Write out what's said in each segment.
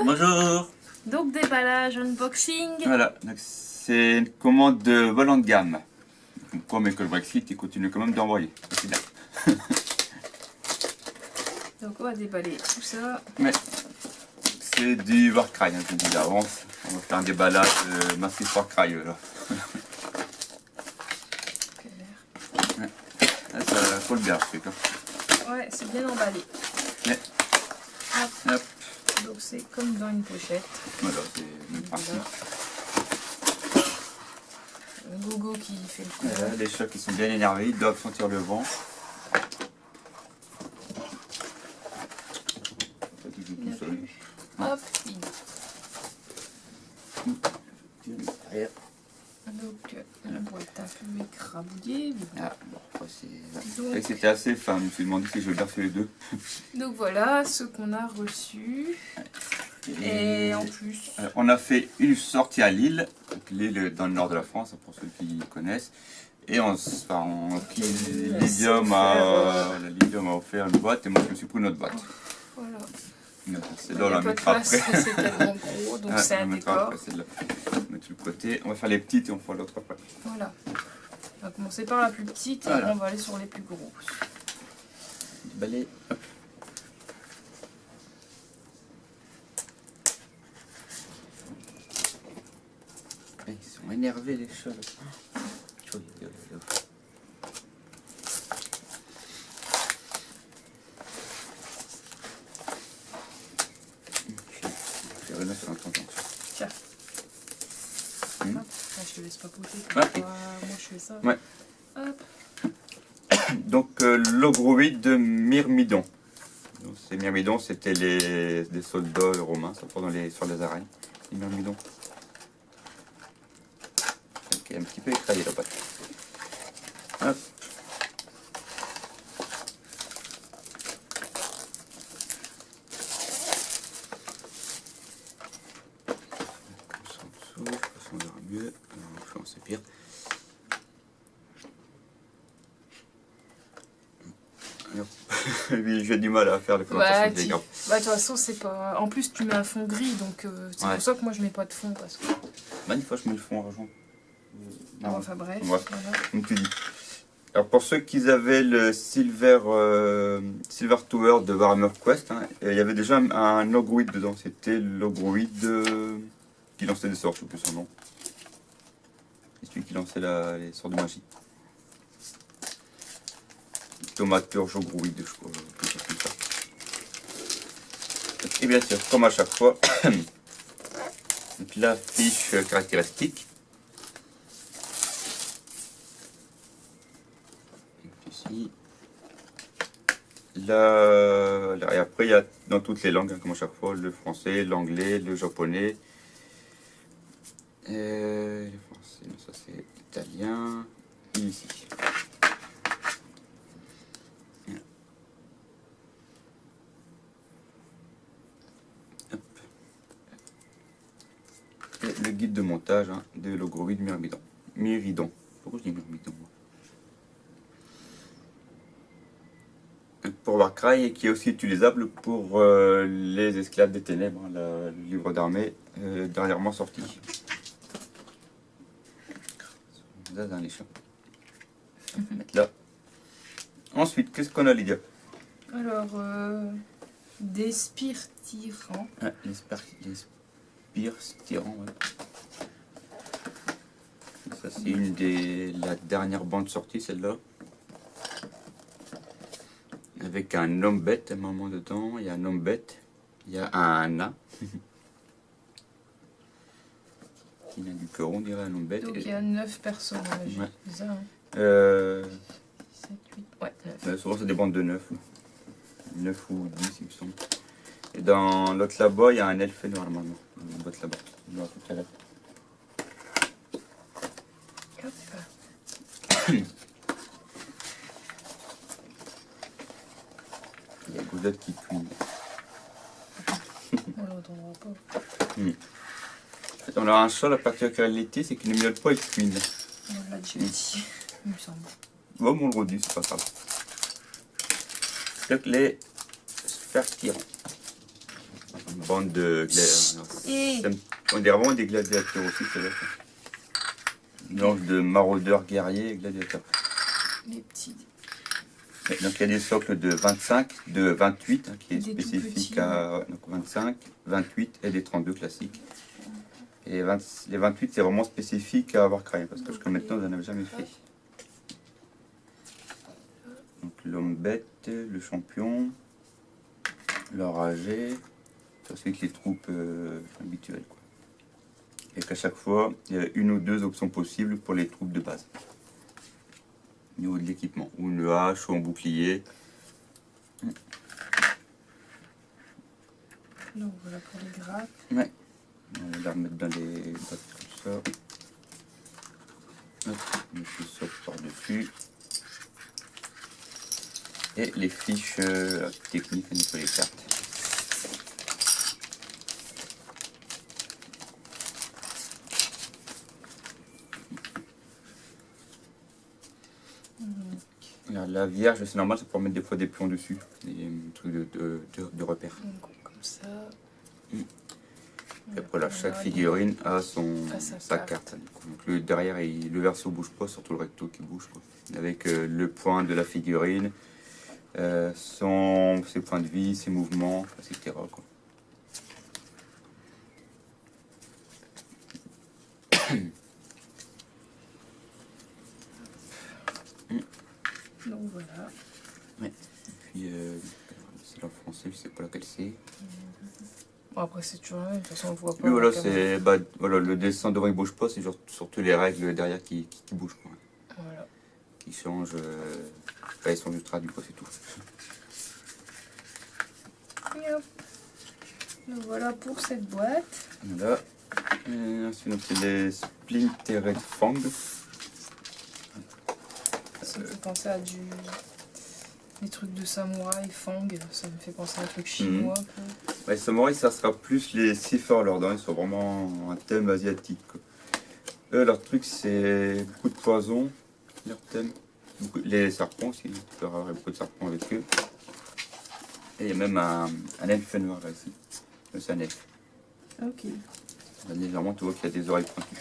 Bonjour. Donc déballage, unboxing. Voilà, c'est une commande de volant de gamme. Comme que le Brexit, il continue quand même d'envoyer. C'est bien. Donc on va déballer tout ça. Mais c'est du Warcry, hein, je vous dis d'avance. On va faire un déballage massif Warcry là. Ouais. Ah, ça colle bien ce truc. Hein. Ouais, c'est bien emballé. Ouais. Hop. Hop. Donc c'est comme dans une pochette. Voilà, c'est le même principe. Un gogo qui fait le coup. Voilà, les chats qui sont bien énervés, ils doivent sentir le vent. Hop. Derrière. Donc la boîte un peu écrabouillée. Ah, bon, c'était assez fin, je me suis demandé si je vais garder les deux. Donc voilà ce qu'on a reçu. Et en plus, on a fait une sortie à Lille, Lille dans le nord de la France, pour ceux qui connaissent. Et Lydium a offert une boîte et moi je me suis pris une autre boîte. Voilà. C'est là, on la mettra après. C'est tellement gros, donc c'est un décor. On va mettre le côté, on va faire les petites et on fera l'autre après. Voilà. On va commencer par la plus petite voilà. Et on va aller sur les plus gros. Déballer, hop. Ils sont énervés les chats. Tiens. Hop. Je te laisse pas poser. Ouais. Moi je fais ça. Ouais. Hop. Donc l'ogroïde de Myrmidon. Ces Myrmidons, c'était des soldats romains, ça pendant sur les arènes. Les Myrmidons. Ok, un petit peu écrasé la pâte. Hop. Comme ça en dessous, de toute façon on verra mieux. Enfin, c'est pire. J'ai du mal à faire les plantations des gars. Bah de toute façon c'est pas. En plus tu mets un fond gris donc c'est pour ça que moi je mets pas de fond parce que. Bah une fois je mets le fond argent. Enfin bref. Ouais. Voilà. Comme tu dis. Alors pour ceux qui avaient le Silver Tower de Warhammer Quest, hein, il y avait déjà un ogroïde dedans. C'était l'ogroïde qui lançait des sorts, je ne sais plus son nom. C'est celui qui lançait les sorts de magie. Thaumaturge ogroïde, je crois. Comme ça. Et bien sûr, comme à chaque fois, donc la fiche caractéristique. Ici. Là, et après, il y a dans toutes les langues, hein, comme à chaque fois, le français, l'anglais, le japonais. Le français, ça c'est italien. Et ici. Le guide de montage hein, de l'ogroïde Myrmidon. Pourquoi je dis Myrmidon pour Warcry et qui est aussi utilisable pour les esclaves des ténèbres, hein, le livre d'armée dernièrement sorti. Ça dans les champs. On va mettre là. Ensuite, qu'est-ce qu'on a Lydia? Alors, des spires tirants. Ah, les spires tirants, ouais. Ça c'est la dernière bande sortie, celle-là. Avec un homme bête à un moment dedans, il y a un homme bête, il y a un nain. Il a du cœur, on dirait un homme bête. Donc il y a 9 personnages. Ouais. C'est ça, hein. 7, 8, ouais, 9. Souvent c'est des bandes de 9. 9 ou 10 il me semble. Et dans l'autre là-bas, il y a un elfe normalement. Dans la boîte là-bas. Tout à l'heure. Il y a Godot qui cuit. On l'entendra pas. On a un chat, la particularité, c'est qu'il ne miaule pas, il cuine. On l'a déjà dit, il me semble. Bon, on le redit, c'est pas grave. Donc les sphères tirants. Une bande de Et on dirait vraiment des gladiateurs aussi, c'est vrai. Mélange de maraudeurs, guerriers et gladiateurs. les petits. Donc il y a des socles de 25, de 28, qui est Des tout spécifique petits. à donc 25, 28 et des 32 classiques. Et les 28 c'est vraiment spécifique à Warcry, parce que jusqu'à maintenant je n'en avais jamais fait. Donc l'homme bête, le champion, l'enragé, ensuite les troupes habituelles, quoi. Et qu'à chaque fois, il y a une ou deux options possibles pour les troupes de base. Au niveau de l'équipement, ou une hache, ou un bouclier. Donc voilà pour les grappes. Ouais. On va la remettre dans les boîtes comme ça. Hop, on met le socle par-dessus. Et les fiches techniques sur les cartes. Alors, la vierge, c'est normal, ça peut mettre des fois des pions dessus, des trucs de repère. Donc comme ça. Et après là, chaque figurine a sa carte. Donc le derrière, le verso bouge pas, surtout le recto qui bouge, quoi. Avec le point de la figurine, ses points de vie, ses mouvements, etc., quoi. Donc voilà. Ouais. Et puis c'est en français, je sais pas laquelle c'est. Bon, après c'est toujours la même, de toute façon on le voit pas. Oui, voilà, c'est voilà, le dessin devant il bouge pas, c'est surtout les règles derrière qui bougent, quoi. Voilà. Qui changent. Ils sont juste traduits, quoi, c'est tout. Et hop. Donc voilà pour cette boîte. Voilà. Sinon, c'est les Splintered Fang. Ça me fait penser à des trucs de samouraï, fang. Ça me fait penser à un truc chinois. Les samouraïs, ça sera plus les Sifar Lord, hein. Ils sont vraiment un thème asiatique, quoi. Eux, leur truc, c'est beaucoup de poison. Leur thème. Les serpents aussi, tu peux avoir beaucoup de serpents avec eux. Et il y a même un elfe noir là ici. C'est un elfe. Ok. Là, légèrement, tu vois qu'il y a des oreilles pointues.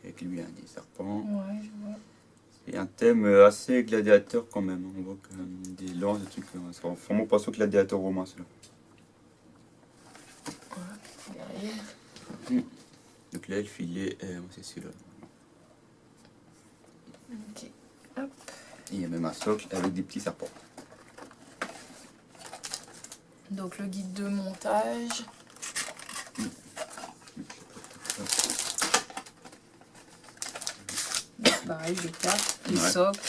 Avec lui, il y a des serpents. Ouais, je vois. C'est un thème assez gladiateur quand même. On voit quand même des lances, des trucs. C'est vraiment pas sur gladiateur romain, celui-là. Voilà, derrière. Donc là, l'elfe, il est. C'est celui-là. Ok. Hop. Et il y a même un socle avec des petits serpents. Donc le guide de montage. Donc, pareil, les cartes, les socles,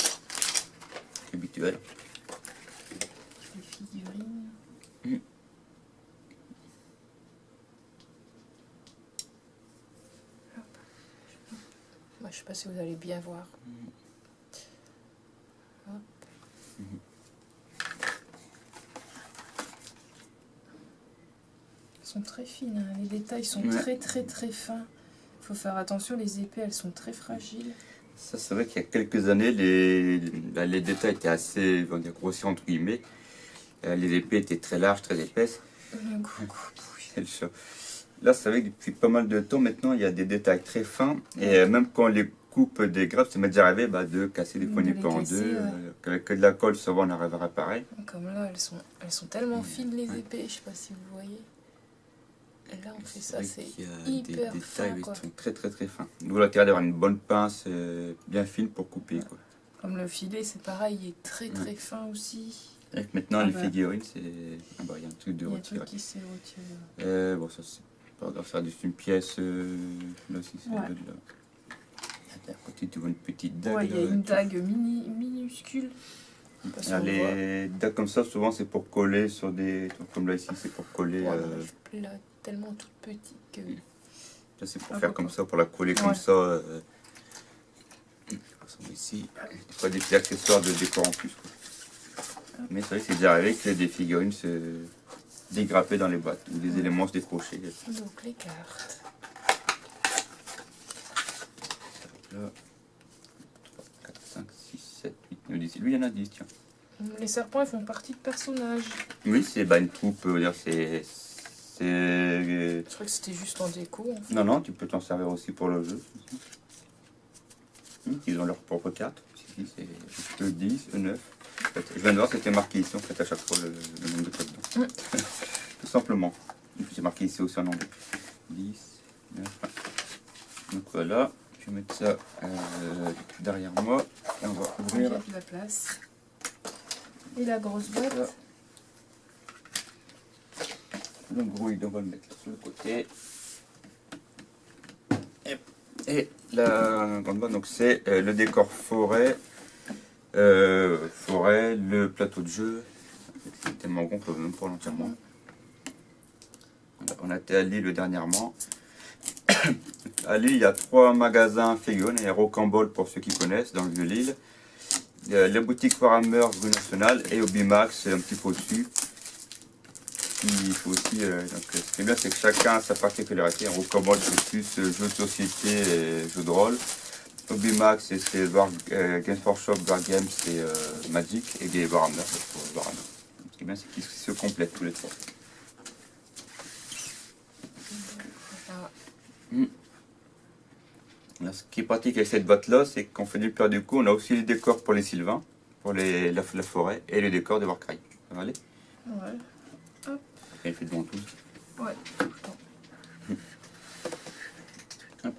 Habituel. les figurines. Hop. Moi, je sais pas si vous allez bien voir. Hop. Elles sont très fines, hein. Les détails sont très fins. Il faut faire attention, les épées elles sont très fragiles. Ça, c'est vrai qu'il y a quelques années, les détails étaient assez, on va dire, grossiers entre guillemets. Les épées étaient très larges, très épaisses. Là, c'est vrai que depuis pas mal de temps maintenant, il y a des détails très fins. Et même quand les coupes des grappes, ça m'est déjà arrivé de casser des poignées en deux. Avec de la colle, souvent on arrive à réparer. Comme là, elles sont tellement fines les épées, je sais pas si vous voyez. Et là, on fait ça, c'est hyper des fin, détails quoi. qui sont très très très fins. D'où l'intérêt d'avoir une bonne pince bien fine pour couper, quoi. Comme le filet, c'est pareil, il est très très fin aussi. Et maintenant, les figurines, c'est. Il y a un truc de Il y a un retiré. truc qui s'est retiré. Bon, ça c'est pas grave, ça c'est une pièce. Là aussi, c'est de là. À côté, tu vois une petite dague. Ouais, il y a une dague minuscule. Alors, les dagues comme ça, souvent c'est pour coller sur des. Comme là ici, c'est pour coller. Là, tellement toute petite que. Là, c'est pour faire comme ça, pour la coller comme ça. Ici, des fois des petits accessoires de décor en plus, quoi. Mais c'est vrai que c'est déjà arrivé que des figurines se dégrappaient dans les boîtes, ou des éléments se décrochaient. Donc les cartes. Là, 3, 4, 5, 6, 7, 8, 9, 10. Lui, il y en a 10, tiens. Les serpents, ils font partie de personnages. Oui, c'est une troupe, dire, c'est... Je crois que c'était juste en déco. En fait. Non, non, tu peux t'en servir aussi pour le jeu. Ils ont leur propre carte. Ici, c'est E10, E9. En fait, je viens de voir, c'était marqué ici, en fait, à chaque fois, le nombre de codes dedans. Tout simplement. Et puis c'est marqué ici aussi en anglais. 10, 9. Donc voilà, je vais mettre ça derrière moi. Et on va Il y ouvrir. a de la place. Et la grosse boîte. Le grouille, on va le mettre sur le côté. Et la grande boîte, donc c'est le décor forêt. Forêt, le plateau de jeu. C'est tellement grand qu'on ne peut même pas l'entièrement. On a été à Lille dernièrement. À Lille, il y a 3 magasins Fayonne. Il y a Rocambole pour ceux qui connaissent, dans le Vieux-Lille. Les boutiques Warhammer rue Nationale et Obimax, un petit peu au-dessus. Il faut aussi, donc, ce qui est bien, c'est que chacun a sa particularité. Rocambole, c'est plus jeux de société et jeux de rôle. Obimax, c'est Games Workshop, Wargames, c'est Magic et Warhammer. Warhammer. Ce qui est bien, c'est qu'ils se complètent tous les 3. Là, ce qui est pratique avec cette boîte-là, c'est qu'on fait du peur du coup, on a aussi les décors pour les Sylvains, pour la forêt, et les décors de Warcry. Ça va aller? Ouais. Hop. Et il fait devant tous. Ouais, tout le temps. Hop.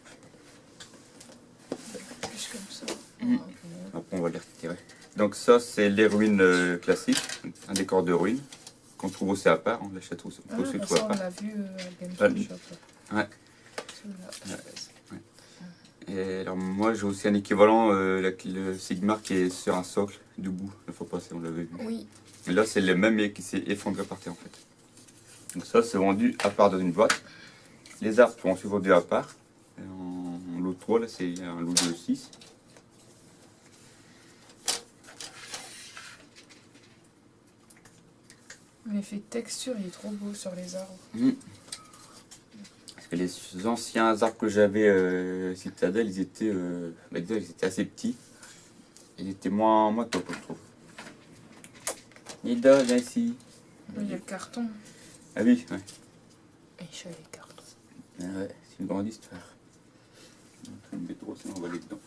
Plus comme ça. Après, on va les retirer. Donc ça, c'est les ruines classiques, un décor de ruines, qu'on trouve aussi à part, on l'achète aussi, Ah, aussi tout ça, à on part. l'a vu à Games Ouais. Workshop. Ouais. Celui-là. Et alors moi, j'ai aussi un équivalent, le Sigmar qui est sur un socle debout, la fois passée, on l'avait vu. Oui. Mais là, c'est le même mais qui s'est effondré par terre en fait. Donc ça, c'est vendu à part dans une boîte. Les arbres sont aussi vendus à part. En lot 3, là, c'est un lot de 6. L'effet de texture, il est trop beau sur les arbres. Parce que les anciens arbres que j'avais Citadel, ils étaient assez petits. Ils étaient moins top, je trouve. Nida, viens ici. Il y a le carton. Ah oui, ouais. Et je suis les cartons. Ah ouais, c'est une grande histoire. On va trop, sinon on va aller dedans.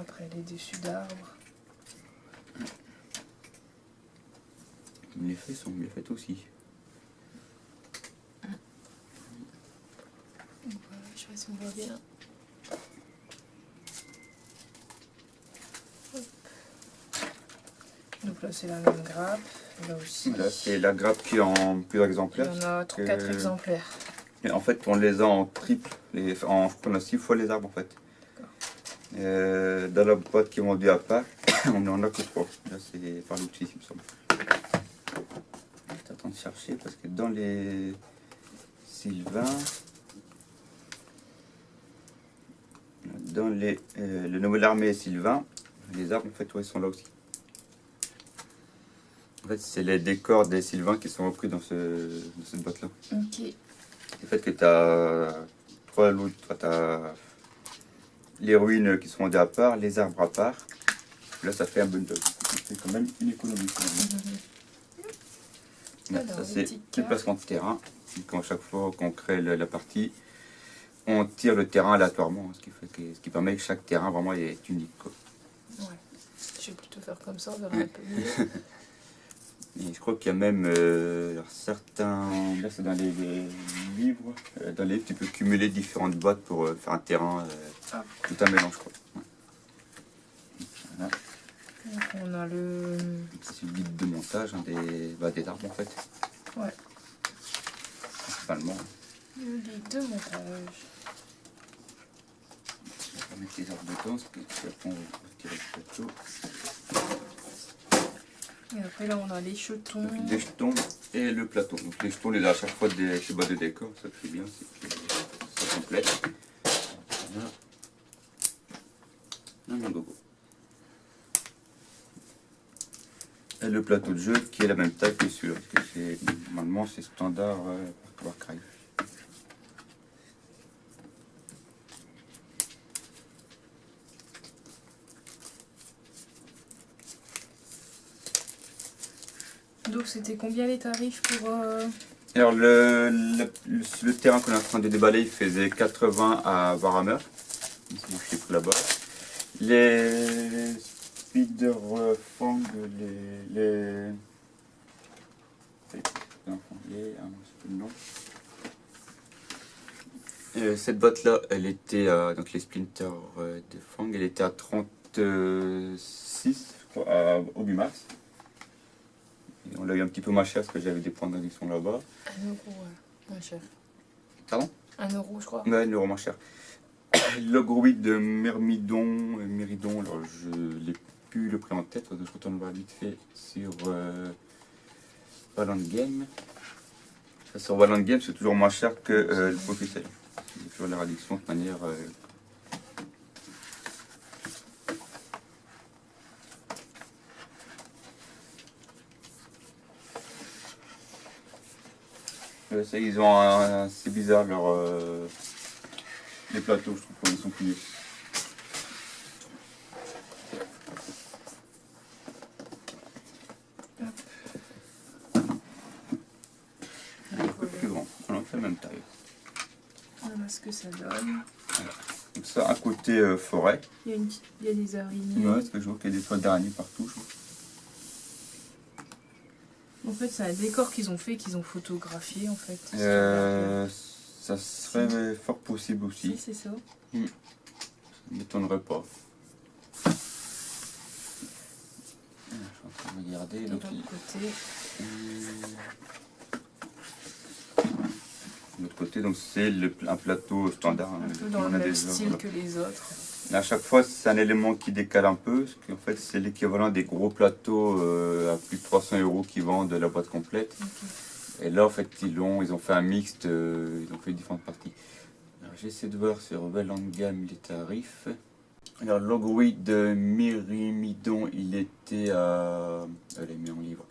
Après, les dessus d'arbres. Les feuilles sont bien faites aussi. Voilà, je sais pas si on voit bien. Hop. Donc là, c'est la même grappe. Là aussi. Là, c'est la grappe qui est en plusieurs Il y exemplaires. en a 4 exemplaires. Et en fait, on les a en triple. On a 6 fois les arbres en fait. Dans la boîte qui est vendue à part, on n'en a que 3. Là, c'est par l'autre ici, il me semble. Je t'attends de chercher parce que dans les Sylvains, dans le Nouvel Armée Sylvain, les arbres en fait, ouais, ils sont là aussi. En fait, c'est les décors des Sylvains qui sont repris dans cette boîte-là. Ok. Le fait que tu as 3 lots, tu as les ruines qui sont vendées à part, les arbres à part. Là, ça fait un bundle. C'est quand même une économie. Là, Alors, ça, les c'est petites le placement de terrain. Quand chaque fois qu'on crée la partie, on tire le terrain aléatoirement, ce qui permet que chaque terrain vraiment est unique, quoi. Ouais. Je vais plutôt faire comme ça, on verra un peu mieux. Et je crois qu'il y a même certains, là c'est dans les livres, dans les livres tu peux cumuler différentes boîtes pour faire un terrain, tout un mélange, quoi. Ouais. Voilà. Donc on a le... C'est le guide de montage des arbres en fait. Ouais. Principalement. Le guide de montage. On va mettre les arbres dedans, parce que après on va retirer le plateau. Et après là on a les jetons. Donc, les jetons et le plateau. Donc les jetons, on les a à chaque fois chez bas de décor, ça fait bien, c'est que ça complète. Voilà. Un gogo. Et le plateau de jeu qui est la même taille que celui-là, parce que normalement c'est standard pour Warcry. Donc c'était combien les tarifs pour... Alors le terrain qu'on est en train de déballer, il faisait 80 à Warhammer. C'est le chiffre là-bas. Les Spiderfang, cette boîte-là, elle était donc les Splinter de Fang, elle était à 36 je crois, au Bumax. Et on l'a eu un petit peu moins cher parce que j'avais des points d'addiction là-bas. 1 euro, moins cher. Pardon? 1 euro, je crois. Ouais, 1 euro moins cher. Le Groid de Méridon, alors je l'ai plus le prix en tête, je retourne voir vite fait sur Valent Game. Sur Valent Game, c'est toujours moins cher que le Focus. Il y a toujours la réduction de manière. Ça, ils ont c'est bizarre les plateaux, je trouve qu'ils sont pliés. Un peu plus grand, on en fait la même taille. Voilà ce que ça donne. Voilà. Donc ça, à côté forêt. Il y a des araignées. Ouais, parce que je vois qu'il y a des toits d'araignées partout. Je trouve. En fait, c'est un décor qu'ils ont fait, qu'ils ont photographié en fait. Ça serait fort possible aussi. Si, c'est ça. Ça ne m'étonnerait pas. Je suis en train de regarder. De Donc, l'autre côté. De l'autre côté, donc c'est un plateau standard. Un peu dans le même style que les autres. À chaque fois, c'est un élément qui décale un peu, parce qu'en fait, c'est l'équivalent des gros plateaux à plus de 300 € qui vendent la boîte complète. Okay. Et là, en fait, ils ont fait un mixte, ils ont fait différentes parties. Alors, j'essaie de voir sur Valent Game les tarifs. Alors, l'Ogroid de Myrmidon, il était à. Elle est mis en livre.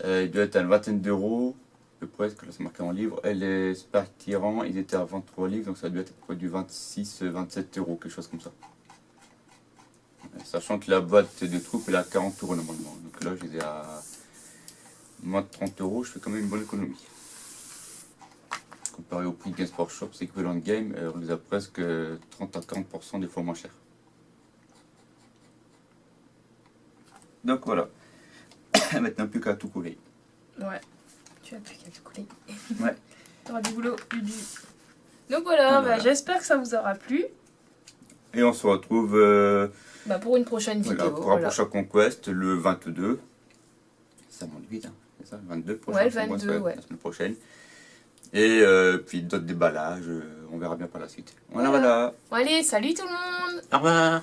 Il doit être à une vingtaine d'euros, à peu près, parce que là, c'est marqué en livre. Et les Spark Tyrant, ils étaient à 23 livres, donc ça doit être à peu près du 26-27 €, quelque chose comme ça. Sachant que la boîte de troupes elle est à 40 € normalement. Donc là, je les ai à moins de 30 €, je fais quand même une bonne économie. Comparé au prix de Games Workshop, c'est que Valent Game, on les a presque 30 à 40% des fois moins cher. Donc voilà. Maintenant, plus qu'à tout coller. Ouais, tu as plus qu'à tout coller. Ouais. T'auras du boulot, Donc voilà, voilà. J'espère que ça vous aura plu. Et on se retrouve pour une prochaine vidéo. Pour un prochain Conquest, le 22. Ça monte vite, hein. C'est ça, le 22 prochain. Ouais, le 22, ouais. La semaine prochaine. Et puis d'autres déballages, on verra bien par la suite. Voilà. Bon, allez, salut tout le monde! Au revoir!